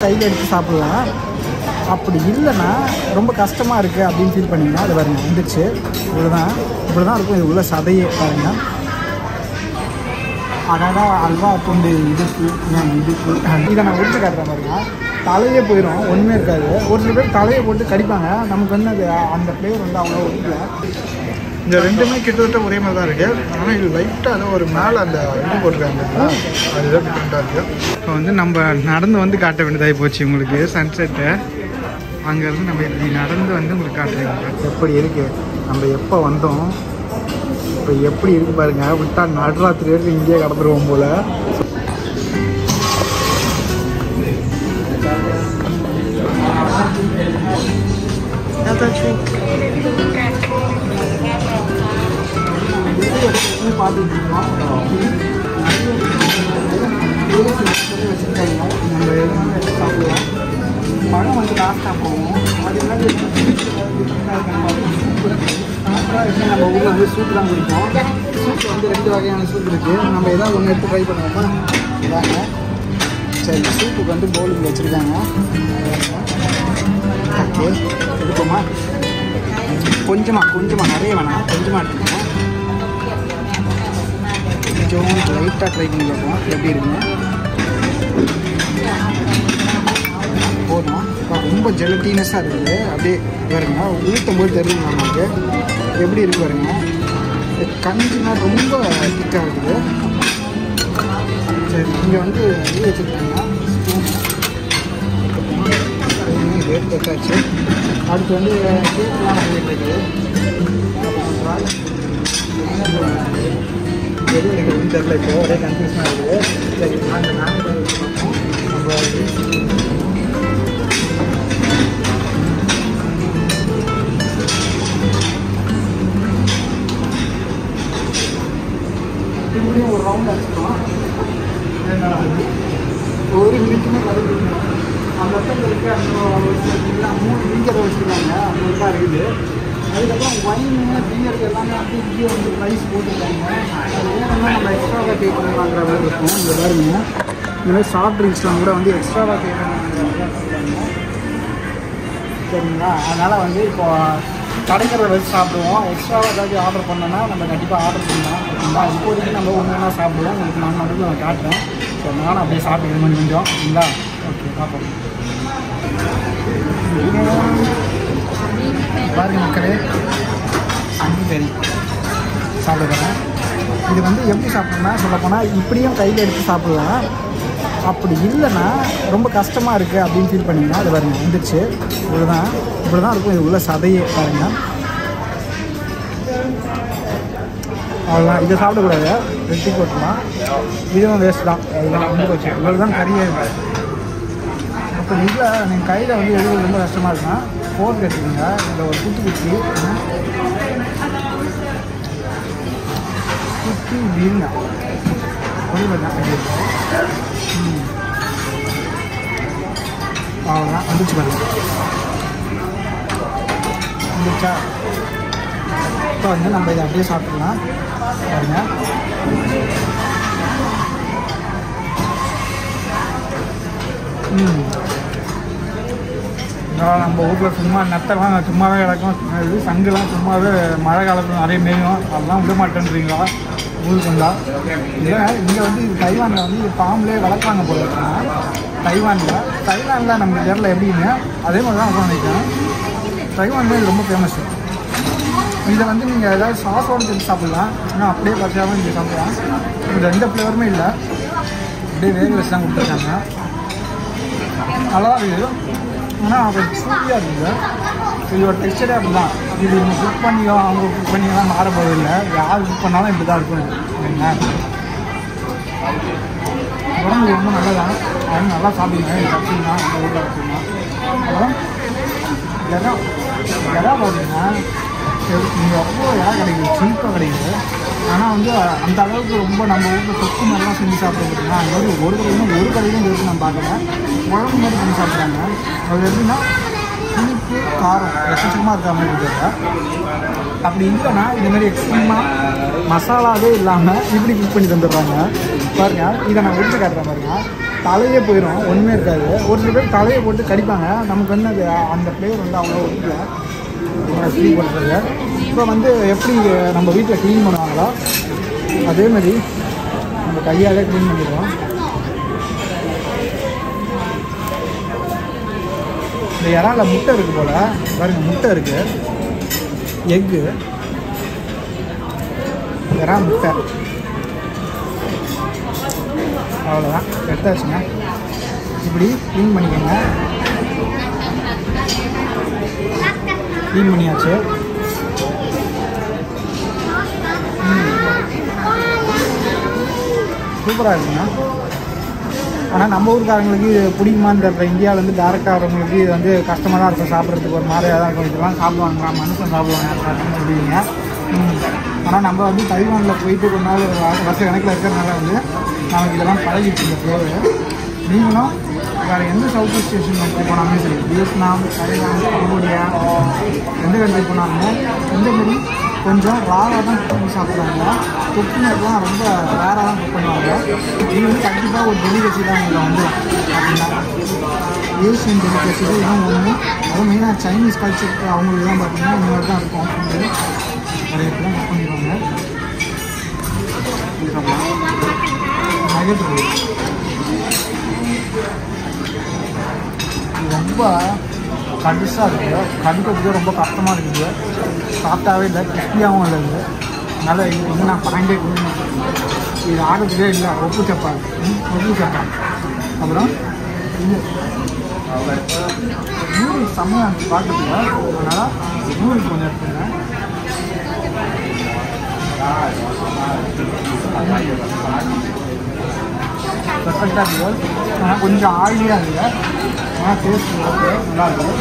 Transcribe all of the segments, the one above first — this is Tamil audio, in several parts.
கையில் எடுத்து சாப்பிடலாம். அப்படி இல்லைன்னா ரொம்ப கஷ்டமாக இருக்குது அப்படின்னு ஃபீல் பண்ணிங்கன்னா அது பாருங்க வந்துடுச்சு. இப்படி தான் இருக்கும். இது உள்ள சதையே பாருங்க. அதான் அல்வா துண்டு இடுப்பு இதை நான் உரிச்சு காட்டுறேன் பாருங்க. தலையே போயிடும், ஒன்றுமே இருக்காது. ஒரு சில பேர் தலையை போட்டு கடிப்பாங்க. நமக்கு வந்து அது அந்த ஃப்ளேவர் வந்து அவ்வளோ இல்லை. இந்த ரெண்டுமே கிட்டத்தட்ட ஒரே மாதிரி தான் இருக்குது. ஆனால் இது லைட்டாக அதை ஒரு மேலே அந்த இது போட்டிருக்காங்க, அதுதான் டிஃப்ரெண்ட்டாக இருக்குது. இப்போ வந்து நம்ம நடந்து வந்து காட்ட வேண்டியதாகி போச்சு உங்களுக்கு சன்செட்டு. அங்கேருந்து நம்ம இப்படி நடந்து வந்து உங்களுக்கு காட்டுறீங்க எப்படி இருக்குது, நம்ம எப்போ வந்தோம், இப்போ எப்படி இருக்குது பாருங்கள். விட்டா நடுராத்திரி வரைக்கும் இங்கேயே கடந்துருவோம் போல். பார்த்துட்டு இருக்கோம். வச்சுருக்காங்க. நம்ம எதுவுமே சாப்பிடுவோம். பழம் வந்து லாஸ்ட்டாக போவோம். அது மாதிரி நம்ம ஊரில் வந்து சூப் தான் குடிப்போம். சூப் வந்து 2 வகையான சூப் இருக்குது. நம்ம ஏதாவது ஒன்று எடுத்து ட்ரை பண்ணுவோமா? இதாங்க. சரி, சூப்புக்கு வந்து பவுலிங் வச்சுருக்காங்க. ஓகே, எடுப்போமா? கொஞ்சமாக நிறைய வேணாம், கொஞ்சமாக எடுத்துக்கோங்க. கொஞ்சம் லைட்டாக ட்ரை பண்ணி பார்ப்போம் எப்படி இருக்குங்க. போதும். ரொம்ப ஜெலட்டினஸாக இருக்குது. அப்படியே பாருங்க, ஊற்றும் போது தெரியுங்க நம்மளுக்கு எப்படி இருக்கு பாருங்க. கஞ்சினா ரொம்ப திக்காக இருக்குது. சரி, இங்கே வந்து இது வச்சுருக்காங்க ரேட் கட்டாச்சு. அடுத்து வந்து கேக்லாம் வாங்கிட்டு இருக்குது. எதுவும் எனக்கு ஒன்றும் தெரியல. இப்போ ஒரே கன்ஃபியூஷனாக இருக்குது. சரி, அந்த நாங்கள் நம்ம இப்படியும் ஒரு ரவுண்ட் அடிச்சுக்கலாம். ஒரு மினிட்டுமே கலந்துருக்கணும். அந்த இடத்துல இருக்க அந்த 3 வீங்கரை வச்சுருக்காங்க. அந்த ஒரு தான் இருக்குது. அதுக்கப்புறம் ஒயின்னு பியர் எல்லாமே வந்து இங்கேயே வந்து ப்ரைஸ் போட்டுருக்காங்க. அது ஏன்னா நம்ம எக்ஸ்ட்ராவாக பே பண்ணலாங்கிற மாதிரி இருக்கும். இந்த பாருங்க, இந்த மாதிரி சாஃப்ட் ட்ரிங்க்ஸ்லாம் கூட வந்து எக்ஸ்ட்ராவாக பே பண்ணலாங்கிற மாதிரி சொல்கிறாங்க. சரிங்களா? அதனால் வந்து இப்போது கிடைக்கிறத வச்சு சாப்பிடுவோம். எக்ஸ்ட்ராவாக ஏதாவது ஆர்டர் பண்ணோன்னா நம்ம கண்டிப்பாக ஆர்டர் பண்ணலாம். ஓகேங்களா? இப்போதைக்கு நம்ம ஒன்று சாப்பிடுவோம். உங்களுக்கு நான் நடுவில் நான் காட்டுறேன். ஸோ நானும் அப்படியே சாப்பிட்டு கொஞ்சம் சரிங்களா? ஓகே, பார்ப்போம். பாருங்க மக்களே, சரி சாப்பிட போகிறேன். இது வந்து எப்படி சாப்பிட்ணுன்னா சொல்லப்போனால் இப்படியும் கையில் எடுத்து சாப்பிடலாம். அப்படி இல்லைன்னா ரொம்ப கஷ்டமாக இருக்குது அப்படின்னு ஃபீல் பண்ணிங்கன்னா அது பாருங்க வந்துடுச்சு. இப்படி தான் இருக்கும். இது உள்ள சதையே பாருங்க. அவ்வளோதான். இதை சாப்பிடக்கூடாது, வெட்டி போட்டுலாம். இதுவும் வேஸ்ட் தான். இதெல்லாம் வந்து போச்சு. இவ்வளோ தான் கறியே இருக்குது. அப்போ இதில் நீங்கள் கையில் வந்து எழுதுறது ரொம்ப கஷ்டமாக இருக்குன்னா ஃபோர்க் எடுத்துக்கோங்க. இதில் ஒரு குத்தி வீங்க அவ்வளோதான். வந்துச்சு பாருங்க, வந்துச்சா? இப்போ வந்து நம்ம இதை அப்படியே சாப்பிட்லாம் பாருங்க. நம்ம ஊரில் சும்மா நெத்தெல்லாம் சும்மாவே கிடக்கும். இது சங்குலாம் சும்மாவே மழை காலத்தில் நிறைய மேயும். அதெல்லாம் விட மாட்டேன்றீங்களா ஊருக்கு வந்தால்? இல்லை, இங்கே வந்து இது தைவானில் வந்து இது பாம்புலேயே வளர்க்குறாங்க போல இருக்குன்னா. தைவானில் நமக்கு தெரியல எப்படின்னு. அதே மாதிரி தான் நினைக்கிறேன். தைவானில் இது ரொம்ப ஃபேமஸ்ஸு. இதை வந்து நீங்கள் ஏதாவது சாஸோடு செஞ்சு சாப்பிட்லாம். ஆனால் அப்படியே பச்சாமல் இங்கே சாப்பிட்லாம். இது எந்த ஃப்ளேவருமே இல்லை. அப்படியே வேக வச்சு தான் கொடுத்துருக்காங்க. நல்லா இருக்குது. ஆனால் அது சூப்பராக இருக்குது. இதோட டெக்ஸ்டரே அப்படி தான். இது இவங்க குக் பண்ணியோ அவங்க குக் பண்ணியோலாம் மாற போவதில்லை. யார் குக் பண்ணாலும் இப்படி தான் இருக்கும். சரிங்களா? உடம்பு ரொம்ப நல்லதான். அது நல்லா சாப்பிடுங்க. கற்றுனா அந்த ஊரில் கற்றுனா. அப்புறம் இறா பார்த்தீங்கன்னா இங்கே அவ்வளோ இறா கிடைக்குது, சீப்பாக கிடைக்குது. ஆனால் வந்து அந்த அளவுக்கு ரொம்ப நம்ம ஊரில் சொத்து மாதிரிலாம் செஞ்சு சாப்பிட்றதுனா அந்த மாதிரி ஒரு கடையிலும் எடுத்து நான் பார்க்கல. குழம்பு மாதிரி பண்ணி சாப்பிட்றாங்க. அது எப்படின்னா புளிப்பு காரம் எக்கச்சக்கமாக இருக்கிற மாதிரி தெரியல. அப்படி இல்லைன்னா இதுமாரி எக்ஸ்ட்ரீமாக மசாலாவே இல்லாமல் இப்படி குக் பண்ணி தந்துடுறாங்க பாருங்க. இதை நான் உரிச்சு காட்டுறேன் பாருங்க. தலையே போயிடும், ஒன்றுமே இருக்காது. ஒரு சில பேர் தலையை போட்டு கடிப்பாங்க, நமக்கு வந்து அது அந்த ஃப்ளேவர் வந்து அவ்வளோ ஒன்றுல க்ளீன் பண்ணுறது. இப்போ வந்து எப்படி நம்ம வீட்டில் க்ளீன் பண்ணுவாங்களோ அதேமாதிரி நம்ம கையாலே க்ளீன் பண்ணிடுவோம். இந்த இறால முட்டை இருக்குது போல் பாருங்கள், முட்டை இருக்குது, எக்கு, இறா முட்டை, அவ்வளோதான் எடுத்தாச்சுங்க. இப்படி க்ளீன் பண்ணிக்கோங்க. க்ளீன் பண்ணியாச்சு. சூப்பராக இருக்குங்க. ஆனால் நம்ம ஊருக்காரங்களுக்கு இது பிடிக்குமான்னு தெரியல. இந்தியாவிலேருந்து டேரெக்டாக வரவங்களுக்கு இது வந்து கஷ்டமாக தான் இருக்கும், சாப்பிட்றதுக்கு ஒரு மாதிரியாக தான் இருக்கும். இதெல்லாம் சாப்பிடுவாங்களா, மனுஷன் சாப்பிடுவாங்க அப்படின்னு சொல்லுவீங்க. ஆனால் நம்ம வந்து தைவானில் போயிட்டு கொஞ்ச நாள் வருஷ கணக்கில் இருக்கிறதுனால வந்து நமக்கு இதெல்லாம் பழகிடுச்சு இந்த ஃப்ளேவர். நீங்களும் வேறு எந்த சவுத் ஈஸ்ட் ஏஷியன் கண்ட்ரி போனாலுமே சரி, வியட்நாம், தைவான், கம்போடியா, எந்த கண்ட்ரி போனாலுமே இந்த மாதிரி கொஞ்சம் ராவாக தான் குக் பண்ணி சாப்பிட்றாங்க. குக்கிங்லாம் ரொம்ப ரேராக தான் குக் பண்ணுவாங்க. இது வந்து கண்டிப்பாக ஒரு டெலிகசி தான் இதில் வந்து அப்படின்னா ஏஷியன் டெலிகசி தான் இதுவும் ஒன்று. அதுவும் மெயினாக சைனீஸ் கல்ச்சருக்கு அவங்களுக்கு தான் பார்த்தீங்கன்னா இந்த மாதிரி தான் இருக்கும். ஃபுட்டு நிறைய பேர் குக் பண்ணிடுவாங்க. நகட் ரோல் ரொம்ப கடுசாக இருக்குது, கடுக்கிறதுக்கு ரொம்ப கஷ்டமாக இருக்குது. சாஃப்டாகவே இல்லை, கிறிஸ்பியாகவும் இல்லை. இது அதனால் இது வந்து நான் பாயிண்டே கொடுக்கணும். இது ஆடுறதுக்கே இல்லை. ஒப்பு சப்பாத்தி, அப்புறம் இது நூடுல்ஸ் செம்மையாக இருந்துச்சு பார்க்குறதுக்கு. அதனால் நூடுல்ஸ் கொஞ்சம் எடுத்துங்க. பெர்ஃபெக்டாக இருக்குது. ஆனால் கொஞ்சம் ஆயிலியாக இருக்குது. ஆனால் டேஸ்ட் ஓகே, நல்லா இருக்குது.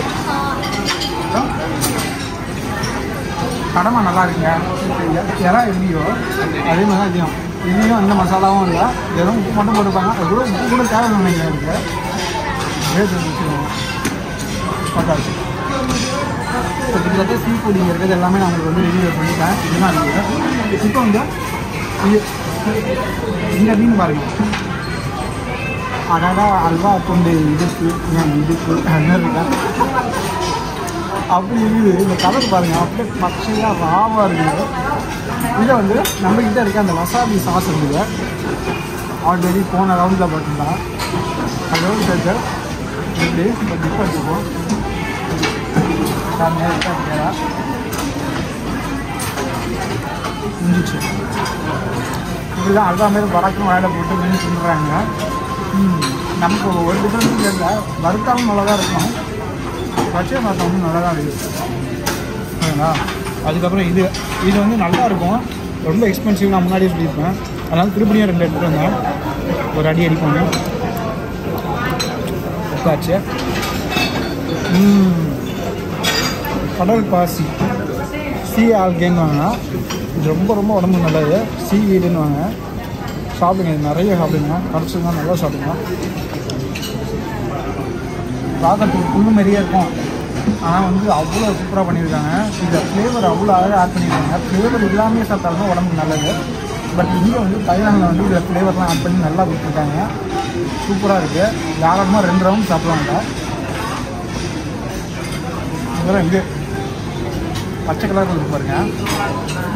கடமை நல்லா இருக்குங்க. இறா எப்படியோ அதே மாதிரி தான் இதையும் இதுலேயும் எந்த மசாலாவும் இல்லை, எதுவும் உப்பு மட்டும் போட்டுப்பாங்க. அது கூட உப்பு கூட தேவை நினைக்கிறேன். இருக்குது பட்டாச்சு. இப்போ கிட்டத்தட்ட சீ ஃபுட் இங்கே இருக்கிறது எல்லாமே நான் உங்களுக்கு வந்து ரிவ்யூ பண்ணிட்டேன். இதுதான் இருக்குது. இப்போ வந்து இது இந்த மீன் பாருங்கள், அழகா அல்வா துண்டு இடுப்பு அந்த இருக்கா அப்படி இருக்குது. இந்த கலர் பாருங்கள், அப்படியே பச்சையாக ராவாக இருக்குது. இதை வந்து நம்மக்கிட்ட இருக்க அந்த வசாபி சாஸ் இருக்குது. ஆல்ரெடி போன ரவுண்டில் பார்த்தீங்கன்னா அதோடு சேர்த்து இப்படி இப்போ டிப் வச்சுப்போம். முடிஞ்சிச்சு. இப்படிதான் அல்வா மாரி பறக்கும் வாயில் போட்டு மீன் சொல்கிறாங்க. நமக்கு ஒரு டிஃப்ரென்ஸும் தெரியல. வறுத்தாலும் நல்லா தான் இருக்கும், பச்சை பார்த்தாலும் நல்லா தான் இருக்குது. சரிங்களா? அதுக்கப்புறம் இது வந்து நல்லா இருக்கும். ரொம்ப எக்ஸ்பென்சிவ். நான் முன்னாடியே சொல்லியிருப்பேன். அதனால் திருப்படியும் 2 எடுத்துகிட்டு வந்தேன். ஒரு அடி அடிப்பாங்க. உட்காச்சு. கடல் பாசி சீ ஆல்கேன்னு வாங்க. இது ரொம்ப ரொம்ப உடம்பு நல்லது. சீ வீடுன்னு வாங்க. சாப்பிடுங்க, இது நிறைய சாப்பிடுங்க. கடைசிங்க நல்லா சாப்பிடுங்க. பார்க்கறதுக்கு புல்லு மாதிரியே இருக்கும், ஆனால் வந்து அவ்வளோ சூப்பராக பண்ணியிருக்காங்க. இந்த ஃப்ளேவர் அவ்வளோ அழகாக ஆட் பண்ணியிருக்காங்க. ஃப்ளேவர் எல்லாமே சாப்பிட்டாலும் உடம்புக்கு நல்லது. பட் இங்கே வந்து தைவானில் வந்து இதில் ஃப்ளேவர்லாம் ஆட் பண்ணி நல்லா கொடுத்துருக்காங்க. சூப்பராக இருக்குது. தாராளமாக 2 ரவுண்ட் சாப்பிடுவாங்க. அப்புறம் இது பச்சை கலரில் இருக்கு பாருங்கள்.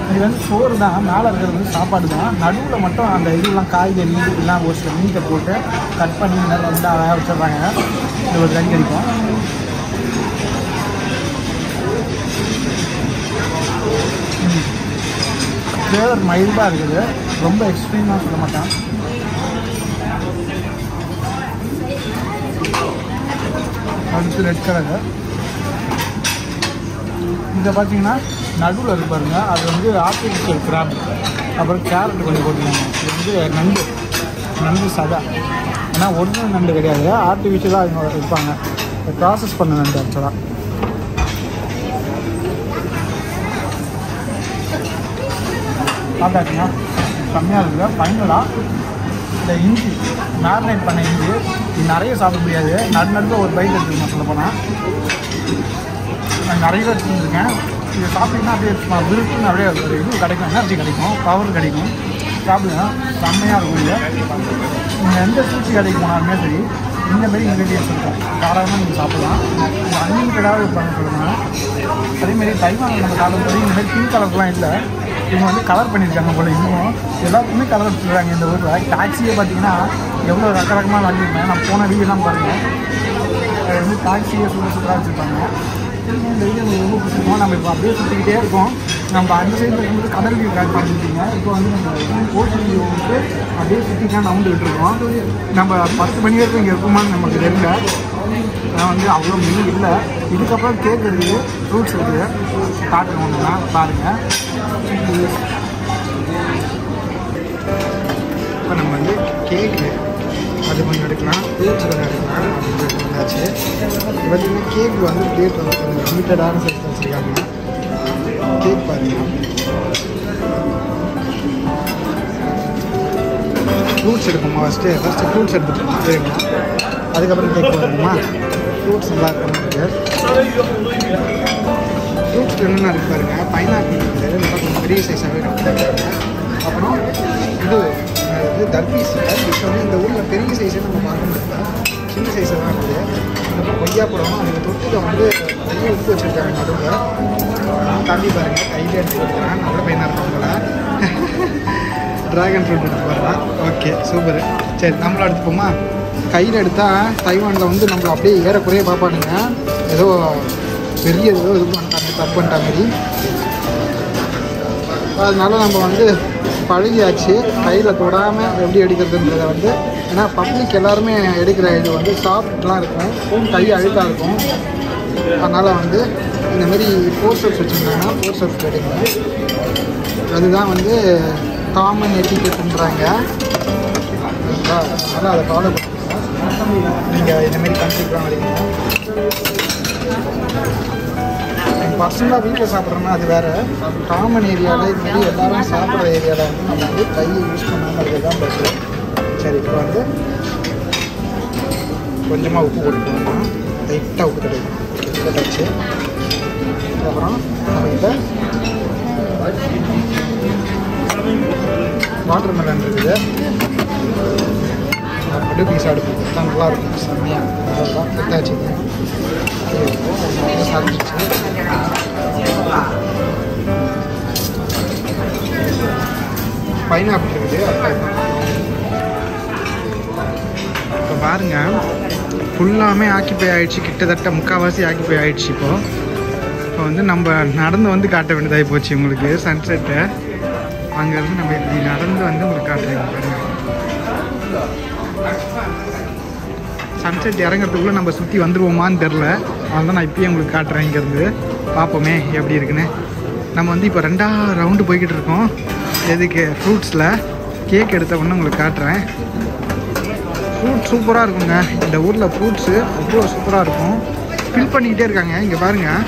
இது வந்து சோறு தான், மேலே இருக்கிறது வந்து சாப்பாடு தான். நடுவில் மட்டும் அந்த இதெல்லாம் காய்கறி இதெல்லாம் ஒரு சில மீட்டை போட்டு கட் பண்ணி நல்லா வந்து அழகாக வச்சிடுறாங்க. இது ஒரு கறி கிடைக்கும். ஃப்ளேவர் மைல்டாக இருக்குது, ரொம்ப எக்ஸ்ட்ரீமாக சொல்ல மாட்டேன். அடுத்து ரெட் கலரு. இதை பார்த்தீங்கன்னா நடுவில் இருக்கு பாருங்க, அது வந்து ஆர்டிஃபிஷியல் கிராப். அப்புறம் கேரட் கொஞ்சம் போட்டுருக்காங்க. இது வந்து நண்டு சதா. ஏன்னா ஒரிஜினல் நண்டு கிடையாது, ஆர்டிஃபிஷியலாக அவங்க இருப்பாங்க. ப்ராசஸ் பண்ண நண்டு ஆக்சுவலாக. பார்த்தாச்சுன்னா கம்மியாக இருக்குது. ஃபைனலாக இந்த இஞ்சி மேரினேட் பண்ண இஞ்சி நிறைய சாப்பிட முடியாது. நடுநடுக்க ஒரு பைட் எடுத்துக்கணும் சொல்ல போனால். நான் நிறைய எடுத்துருக்கேன். இதை சாப்பிட்டீங்கன்னா அப்படியே விருப்புன்னு அப்படியே ஒரு இது கிடைக்கும், எனர்ஜி கிடைக்கும், பவர் கிடைக்கும். சாப்பிடுங்க, செம்மையாக இருக்கும். இது நீங்கள் எந்த சூழ்ச்சி கடைக்கு போனாலுமே சரி இந்தமாரி இன்க்ரீடியன்ஸ் இருக்கும், தாராளமாக நீங்கள் சாப்பிடலாம். இது அன்லிமிட்டடாக இருப்பாங்க சொல்லுங்கள். அதேமாரி தைவான் நம்ம சாப்பிடும்போது இந்தமாரி பிங்க் கலர்லாம் இல்லை, இவங்க வந்து கலர் பண்ணியிருக்காங்க போல. இன்னும் எல்லாத்துக்குமே கலர் வச்சுருக்காங்க இந்த ஊரில். டாக்ஸியே பார்த்தீங்கன்னா எவ்வளோ ரகரகமாக வாங்கியிருக்கேன், நான் போன வீடியோலாம் பாருங்கள். அது வந்து டாக்ஸியே சூப்பராக வச்சுருப்பாங்க. இந்த வீடியோ ரொம்ப பிடிச்சிருக்கோம். நம்ம இப்போ அப்படியே சுற்றிக்கிட்டே இருக்கோம். நம்ம அந்த சைடில் இருக்கும்போது கடல் வியூ கால் பண்ணிருக்கீங்க. இப்போ வந்து நம்ம ஓஷன் வியூ வந்து அப்படியே சுற்றிக்கலாம் நவுண்டுக்கிட்டு இருக்கோம். நம்ம 10 மணி வரைக்கும் இங்கே இருக்குமான்னு நமக்கு தெரியல. நான் வந்து அவ்வளோ மெனு இல்லை. இதுக்கப்புறம் கேக் இருக்குது, ஃப்ரூட்ஸ் இருக்குது, காட்டுறோம் ஒன்றுனா பாருங்கள். இப்போ நம்ம வந்து கேக்கு அது கொஞ்சம் எடுக்கலாம், ஃப்ரூட்ஸ் கொஞ்சம் எடுக்கலாம் அப்படின்றது வந்தாச்சு. பார்த்தீங்கன்னா கேக் வந்து பிளேட் வந்து கொஞ்சம் லிமிட்டடான சைஸ் வச்சுருக்காங்க. கேக் பார்த்தீங்கன்னா ஃப்ரூட்ஸ் எடுக்குமா, ஃபஸ்ட்டு ஃப்ரூட்ஸ் எடுத்துக்கோமா சரிங்களா, அதுக்கப்புறம் கேக் வரணுமா. ஃப்ரூட்ஸ் நல்லா இருக்கும். ஃப்ரூட்ஸ் என்னென்ன இருக்குது பாருங்கள். பைனாப்பிள் இருக்குது, நல்லா கொஞ்சம் பெரிய சைஸாகவே கொடுத்துருக்காங்க. அப்புறம் இது தர்பீஸ் வந்து இந்த ஊரில் பெரிய சைஸே நம்ம பார்க்க முடியல, சின்ன சைஸாக தான் இருக்குது. அப்புறம் கொய்யாப்பழம், அதுக்கு தொட்டுக்க வந்து நிறைய உப்பு வச்சுருக்காங்க நடுவில். தம்பி பாருங்கள் கையில் எடுத்து கொடுக்குறேன், நல்ல பையனாக இருக்கவங்கள. ட்ராகன் ஃப்ரூட் எடுத்து பாருங்கள். Okay super. சரி நம்மளும் எடுத்துப்போமா. கையில் எடுத்தால் தைவானில் வந்து நம்மளை அப்படியே ஏறக்குறைய பார்ப்பானுங்க, ஏதோ பெரிய ஏதோ இது பண்ணிட்டாங்க, தப்பு பண்ணிட்ட மாதிரி. அதனால நம்ம வந்து பழகியாச்சு, கையில் தொடாமல் எப்படி எடுக்கிறதுன்றதை வந்து. ஏன்னா பப்ளிக் எல்லாருமே எடுக்கிற இது வந்து சாஃப்ட்லாம் இருக்கும், கை அழுக்காக இருக்கும். அதனால் வந்து இந்தமாரி ஃபோர்சப்ஸ் வச்சுருந்தாங்கன்னா ஃபோர்சப்ஸ் எடுங்க. அதுதான் வந்து காமன் எட்டிக்கெட்டுன்றாங்க. அதனால் அதை ஃபாலோ பண்ணுங்க. நீங்கள் இந்தமாரி கண்ட்ரிக்கெலாம் வரீங்க. பர்சனலாக வீட்டில் சாப்பிட்றோன்னா அது வேறு. காமன் ஏரியாவில் இதுமாரி எல்லோரும் சாப்பிட்ற ஏரியாவில் வந்து நம்ம வந்து கையை யூஸ் பண்ணாமல் இருக்கிறது தான் பெஸ்ட்டு. சரி இப்போ வந்து கொஞ்சமாக உப்பு போட்டுக்கணும், லைட்டாக உப்பு கிடைக்கும் போட்டாச்சு. அப்புறம் நம்மகிட்ட வாட்டர் மெலன் இருக்குது, அப்படியே பீஸ் அடுப்பு தான் நல்லாயிருக்கும் செம்மையாக. அதெல்லாம் கொடுத்தாச்சு சாப்பிடுச்சு. பைனாப்பிள் இருக்குது. இப்போ பாருங்கள் ஃபுல்லாமே ஆக்கிப்பை ஆகிடுச்சு, கிட்டத்தட்ட முக்கால்வாசி ஆக்கிப்பை ஆகிடுச்சு. இப்போ வந்து நம்ம நடந்து வந்து காட்ட வேண்டியதாகி போச்சு உங்களுக்கு சன்செட்டை. அங்கேருந்து நம்ம இப்படி நடந்து வந்து உங்களுக்கு காட்டுறீங்க. சன்செட் இறங்கிறதுக்குள்ளே நம்ம சுற்றி வந்துடுவோமான்னு தெரில, அதனால் நான் இப்போயே உங்களுக்கு காட்டுறேன். இங்கேருந்து பார்ப்போமே எப்படி இருக்குன்னு. நம்ம வந்து இப்போ 2ஆவது ரவுண்டு போய்கிட்டு இருக்கோம். எதுக்கு ஃப்ரூட்ஸில் கேக் எடுத்த உடனே உங்களுக்கு காட்டுறேன். ஃப்ரூட் சூப்பராக இருக்குங்க. இந்த ஊரில் ஃப்ரூட்ஸு அவ்வளோ சூப்பராக இருக்கும். ஃபில் பண்ணிக்கிட்டே இருக்காங்க. இங்கே பாருங்கள்,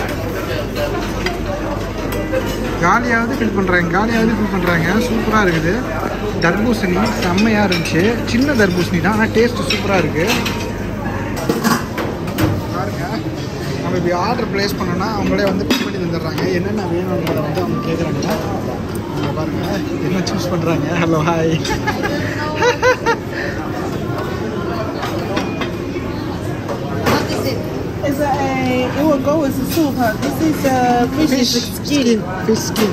காலியாவது ஃபில் பண்ணுறாங்க. சூப்பராக இருக்குது. தர்பூசணி செம்மையாக இருந்துச்சு. சின்ன தர்பூசணி தான், ஆனால் டேஸ்ட்டு சூப்பராக இருக்குது. பாருங்கள், நம்ம இப்படி ஆர்டர் ப்ளேஸ் பண்ணோன்னா அவங்களே வந்து பிக் பண்ணி தந்துடுறாங்க. என்னென்ன வேணும்ன்றதை வந்து அவங்க கேட்குறாங்க. அவங்க பாருங்கள் என்ன சூஸ் பண்ணுறாங்க. Hello hi. It will go with the soup. This is fish skin. Fish skin.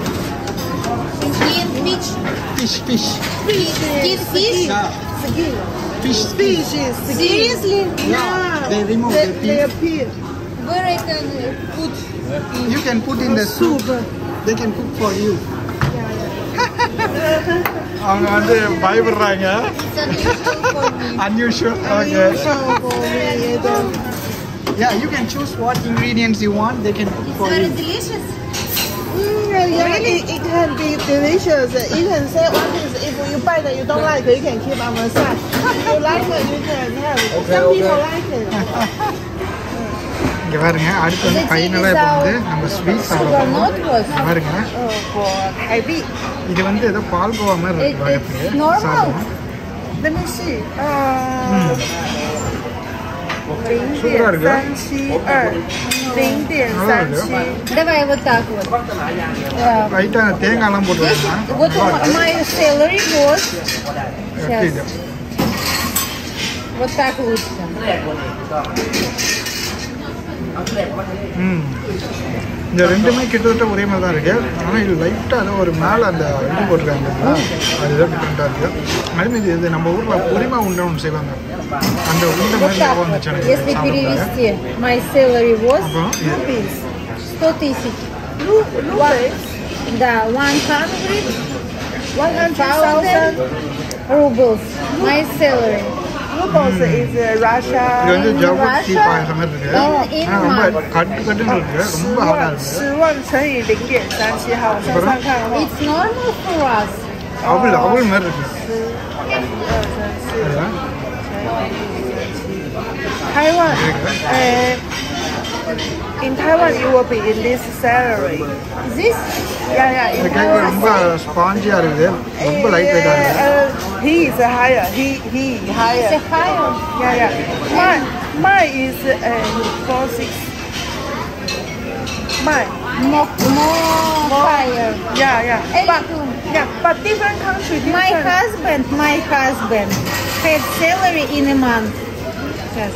Fish. Seriously? Yeah. They remove the peel. Where I can put? You can put in the soup. They can cook for you. அவங்க வந்து பயப்படுறாங்க. Unusual. Okay. Yeah, you can choose what ingredients you want. They can cook for you. It's very delicious. Really? It can be delicious. You can say what is. If you buy that you don't like, you can keep on the side. If you like it, you can have it. Some people like it. இங்கே பாருங்க, அடுத்து வந்து ஃபைனலாக இப்போ வந்து நம்ம ஸ்வீட் சாப்பிடுவோம். பாருங்க, இது வந்து ஏதோ பால்கோவா மாதிரி இருக்கு பார்க்கறதுக்கு. சாப்பிடுவோம். Let me see. 0.372，0.37。 Давай вот так вот. லைட்டாக தேங்காய்லாம் போட்டுருக்காங்க. Вот my salary was. Сейчас. Вот так лучше. இந்த ரெண்டுமே கிட்டத்தட்ட ஒரே மாதிரி தான் இருக்குது. ஆனால் இது லைட்டாக அது ஒரு மேலே அந்த இது போட்டிருக்காங்க அதுதான் டிஃப்ரெண்ட்டாக இருக்குது. அதுமாதிரி இது நம்ம ஊரில் பொரிமா உண்டை ஒன்று செய்வாங்க. அந்த உண்டை Вот மாதிரி так ஞாபகம் вот. வந்துச்சு எனக்கு Если சாப்பிடுறது. перевести, my salary was அப்புறம் 100 тысяч. Да, 100,000 rubles. My salary. Rubles is இது Russia. வந்து ஜவுளி Russia? பாயசம் மாதிரி இருக்குது. In ஆனால் ரொம்ப month. கட்டுன்னு இருக்குது. ரொம்ப ஹார்டாக இருக்குது. 10,000乘以0.37，好，向上看的话， It's normal for us. அவள் மாதிரி இருக்குது. Taiwan, in Taiwan you will be in this salary. This Yeah, இந்த in கேக் ரொம்ப Taiwan. ஸ்பாஞ்சியாக இருக்குது. ரொம்ப லைட் வெயிட்டாக இருக்குது. He is higher. He is higher. a higher. Yeah. Mine is 46. Mine. More higher. Yeah. But Anything. but different country. My Different. husband had salary in a month. Yes.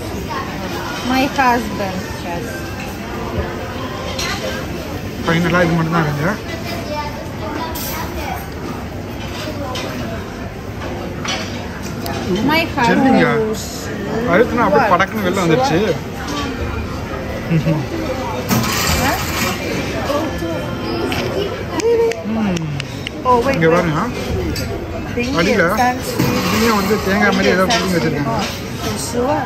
My husband. Yes. ஃபைனலாக இது மட்டும் தான் இருக்குது. My சரிங்க. husband. அழுத்துனா அப்படியே படக்குன்னு வெளில வந்துடுச்சு. Oh wait. இங்கே பாருங்க. அடியில் 0.37. இதுலேயும் வந்து தேங்காய் மாதிரி ஏதோ புரிஞ்சு வச்சுருக்காங்க. 50万。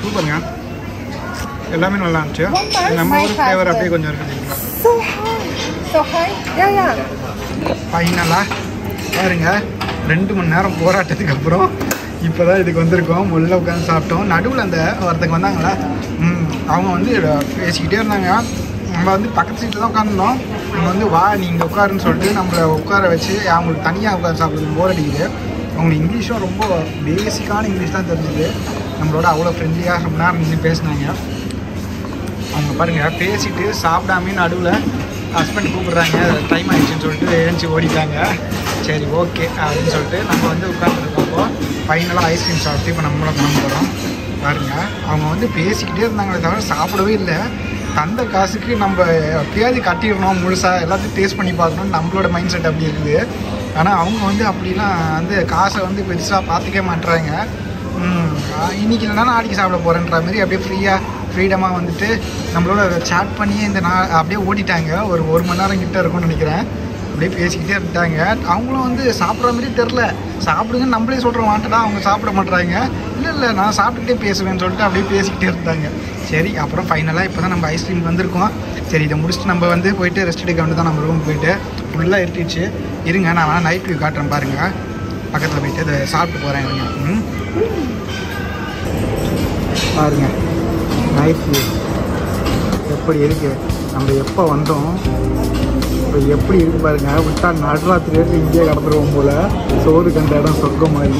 சூப்பருங்க. எல்லாமே நல்லா இருந்துச்சு. நம்ம ஊர் ஃப்ளேவர் அப்படியே கொஞ்சம் இருக்குது. So high. So high? Yeah. ஃபைனலாக பாருங்க 2 மணி நேரம் போராட்டத்துக்கு அப்புறம் இப்போ தான் இதுக்கு வந்திருக்கோம். உள்ள உட்காந்து சாப்பிட்டோம். நடுவில் அந்த ஒருத்தங்க வந்தாங்களா அவங்க வந்து பேசிக்கிட்டே இருந்தாங்க. நம்ம வந்து பக்கத்து சீட்டில் தான் உட்காந்துருந்தோம். நம்ம வந்து வா நீங்கள் உட்காருன்னு சொல்லிட்டு நம்மளை உட்கார வச்சு அவங்களுக்கு தனியாக உட்காந்து சாப்பிட்றது போர் அடிக்குது. அவங்களுக்கு இங்கிலீஷும் ரொம்ப பேசிக்கான இங்கிலீஷ் தான் தெரிஞ்சுது. நம்மளோட அவ்வளோ ஃப்ரெண்ட்லியாக ரொம்ப நேரம் நின்று பேசினாங்க. அவங்க பாருங்கள் பேசிட்டு சாப்பிடாமே நடுவில் ஹஸ்பண்ட் கூப்பிட்றாங்க டைம் ஆகிடுச்சின்னு சொல்லிட்டு எழுந்துச்சி ஓடிட்டாங்க. சரி ஓகே அப்படின்னு சொல்லிட்டு நம்ம வந்து உட்காந்துருக்கப்போ ஃபைனலாக ஐஸ்கிரீம் சாப்பிட்டு இப்போ நம்மளும் கிளம்ப போகிறோம். பாருங்கள் அவங்க வந்து பேசிக்கிட்டே இருந்தாங்களே தவிர சாப்பிடவே இல்லை. தந்த காசுக்கு நம்ம எப்படியாவது கட்டிடணும் முழுசாக எல்லாத்தையும் டேஸ்ட் பண்ணி பார்க்கணும்னு நம்மளோட மைண்ட் செட் அப்படி இருக்குது. ஆனால் அவங்க வந்து அப்படிலாம் வந்து காசை வந்து பெருசாக பார்த்துக்க மாட்டுறாங்க. இன்றைக்கி இல்லைனா நாளைக்கு சாப்பிட போகிறேன்ற மாதிரி அப்படியே ஃப்ரீடமாக வந்துட்டு நம்மளோட சேட் பண்ணி இந்த அப்படியே ஓடிட்டாங்க. ஒரு மணி நேரம் கிட்டே இருக்கும்னு நினைக்கிறேன். அப்படியே பேசிக்கிட்டே இருந்துட்டாங்க. அவங்களும் வந்து சாப்பிட்ற மாதிரி தெரில. சாப்பிடுங்கன்னு நம்மளே சொல்கிறோம் வாண்டடா. அவங்க சாப்பிட மாட்டுறாங்க. இல்லை நான் சாப்பிட்டுக்கிட்டே பேசுவேன்னு சொல்லிட்டு அப்படியே பேசிக்கிட்டே இருந்தாங்க. சரி அப்புறம் ஃபைனலாக இப்போ தான் நம்ம ஐஸ்கிரீம் வந்திருக்கோம். சரி இதை முடிச்சுட்டு நம்ம வந்து போயிட்டு ரெஸ்ட் எடுக்க வேண்டியது தான். நம்ம ரூம் போயிட்டு ஃபுல்லாக இருட்டிடுச்சு. இருங்க நான் வேணால் நைட் வியூ காட்டுறேன் பாருங்கள். பக்கத்தில் போயிட்டு இதை சாப்பிட்டு போகிறேன். இருங்க பாருங்க நைட் வியூ எப்படி இருக்குது. நம்ம எப்போ வந்தோம் இப்போ எப்படி இருக்குது பாருங்கள். விட்டா நடுராத்திரி வரைக்கும் இங்கேயே கடந்துருவோம் போல். சோறு கண்ட இடம் சொர்க்கம் மாதிரி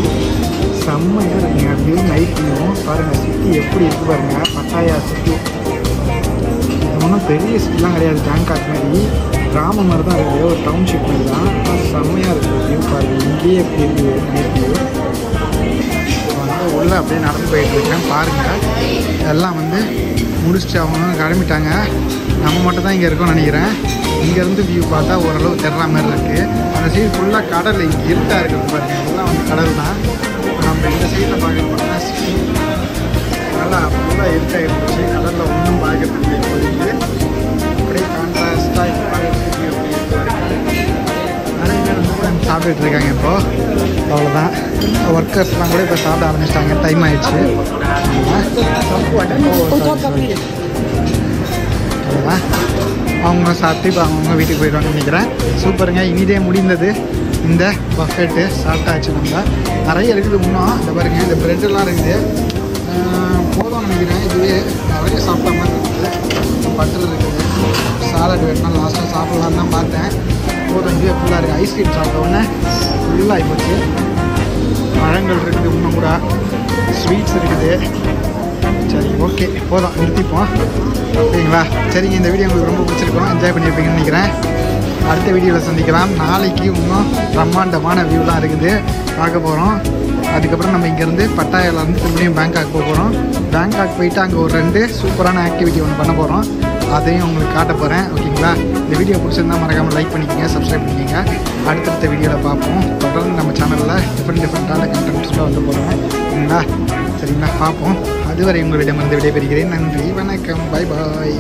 செம்மையாக இருக்குங்க. அப்படியே நைட் வியூ பாருங்கள். சிட்டி எப்படி இருக்குது பாருங்கள். பட்டாயா சிட்டி. இது ஒன்றும் பெரிய சிட்டிலாம் கிடையாது. பேங்காக் மாதிரி கிராமம் மாதிரி தான் இருக்குது. ஒரு டவுன்ஷிப் மாதிரி தான். செம்மையாக இருக்குது வியூ பாருங்கள். இங்கேயே எப்படி இருக்குது நைட் வியூ. உள்ளே அப்படியே நடந்து போயிட்டுருக்கேன். பாருங்கள் எல்லாம் வந்து முடிச்சுட்டு அவங்க கிளம்பிட்டாங்க. நம்ம மட்டும் தான் இங்கே இருக்கோம்னு நினைக்கிறேன். இங்கேருந்து வியூ பார்த்தா ஓரளவு தெரிற மாதிரி இருக்குது. அந்த சைடு ஃபுல்லாக கடல் இருட்டாக இருக்கிறது பாருங்கள். எல்லாம் வந்து கடல் தான். நம்ம இந்த சைடில் பார்க்குறது பார்த்தா சிட்டி நல்லா ஃபுல்லாக இருட்டாக இருந்துச்சு. கடலில் ஒன்றும் பார்க்கறதுக்கு இப்போதைக்கு அப்படியே கான்ட்ராஸ்டாக இப்போ பார்க்கறதுக்கு எப்படி நிறைய பேர் வந்து சாப்பிட்டுட்டு இருக்காங்க. இப்போது அவ்வளோதான். ஒர்க்கர்ஸ்லாம் கூட இப்போ சாப்பிட ஆரம்பிச்சிட்டாங்க. டைம் ஆயிடுச்சு. அவ்வளோதான். அவங்க சாப்பிட்டு இப்போ அவங்கவுங்க வீட்டுக்கு போயிடுவாங்கன்னு நினைக்கிறேன். சூப்பருங்க. இனிதே முடிந்தது இந்த பஃபெட்டு. சாப்பிட்டாச்சு. நம்ம நிறைய இருக்குது இன்னும். இந்த பாருங்க இந்த ப்ரெட்டெல்லாம் இருக்குது. போதும் நினைக்கிறேன். இதுவே நிறைய சாப்பிட்ட மாதிரி இருக்குது. பட்டர் இருக்குது. சாலட் வேணும்னா லாஸ்ட்டாக சாப்பிட்லான்னு தான் பார்த்தேன். போதும் இதுவே ஃபுல்லாக இருக்குது. ஐஸ்கிரீம் சாப்பிட்ட உடனே ஃபுல்லாக ஆகிப்போச்சு. பழங்கள் இருக்குது, இன்னும் கூட ஸ்வீட்ஸ் இருக்குது. சரி, ஓகே, போதும், நிறுத்திப்போம். ஓகேங்களா? சரிங்க, இந்த வீடியோ உங்களுக்கு ரொம்ப பிடிச்சிருக்கோம், என்ஜாய் பண்ணியிருப்பீங்கன்னு நினைக்கிறேன். அடுத்த வீடியோவில் சந்திக்கலாம். நாளைக்கு இன்னும் பிரம்மாண்டமான வியூலாம் இருக்குது, பார்க்க போகிறோம். அதுக்கப்புறம் நம்ம இங்கேருந்து பட்டாயாலேருந்து திரும்பியும் பேங்காக் போக போகிறோம். பேங்காக் போயிட்டு அங்கே ஒரு 2 சூப்பரான ஆக்டிவிட்டி ஒன்று பண்ண போகிறோம். அதையும் உங்களுக்கு காட்ட போகிறேன். ஓகேங்களா? இந்த வீடியோ பிடிச்சிருந்தால் மறக்காமல் லைக் பண்ணிக்கோங்க, சப்ஸ்கிரைப் பண்ணிக்கோங்க. அடுத்தடுத்த வீடியோவில் பார்ப்போம். தொடர்ந்து நம்ம சேனலில் டிஃப்ரெண்ட்டான கண்டென்ட்ஸ்லாம் வந்து போகிறோம். ஓகேங்களா? சரிங்களா? பார்ப்போம். அதுவரை உங்களிடமிருந்து விடைபெறுகிறேன். நன்றி, வணக்கம், பை பாய்.